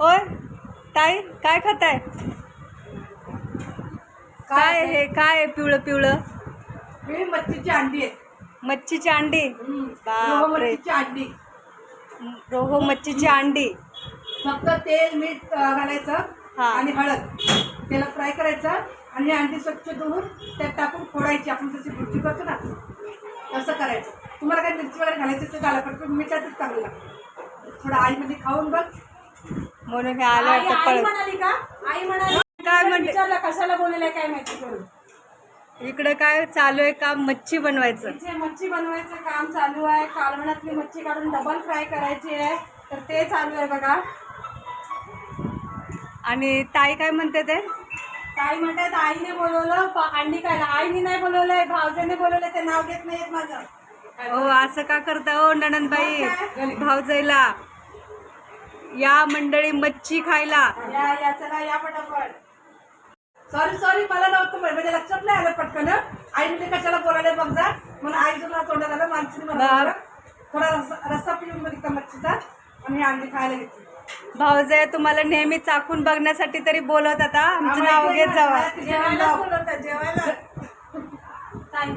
ओय ताई काय खाताय? काय हे काय आहे पिवळं पिवळं? हे मच्छीची अंडी आहे. मच्छीची अंडी? रोह बापरे, मच्छीची अंडी. रोहो मच्छीची अंडी. फक्त तेल मीठ घालायचं हा. आणि हळद त्याला फ्राय करायचं आणि ही अंडी स्वच्छ धुवून त्यात टाकून फोडायची. आपण जशी भुर्जी करतो ना तसं करायचं. तुम्हाला काही मिरची वगैरे घालायची तर घाला, पण मिठाचंच चांगलं लागतं. थोडं आईमध्ये खाऊन बघ. म्हणून हे आलं वाटतं आई पळत. म्हणाली का? आई म्हणाली काय म्हणते? विचारलं कशाला बोललेलं काय माहिती करून. इकडं काय चालू आहे काम? मच्छी बनवायचं. इथे मच्छी बनवायचं काम चालू आहे. कालवणातली मच्छी काढून डबल फ्राय करायची आहे, तर ते चालू आहे बघा. आणि ताई काय म्हणते ते? ताई म्हणतात आईने बोलवलं अंडी खायला. आईने नाही बोलवलंय, भावजेने बोलवलंय. ते नाव घेत नाहीत माझं. हो असं का करता हो नणंदबाई? भावजईला या मंडळी मच्छी खायला. या चला या पटापट. सॉरी मला नव्हतं म्हणजे लक्षात नाही आलं पटकन. आई म्हणजे कशाला बोलायला बघ जा. म्हणून आई तुला तोंडात आलं. माणसाने मला थोडा रस्सा पिऊन बघितला मच्छीचा आणि ही अंडी खायला घेतली. भावजय तुम्हाला नेहमी चाकून बघण्यासाठी तरी बोलत आता. आमचं नाव घेत जावा. जेवायला बोलवतात जेवायला. ताई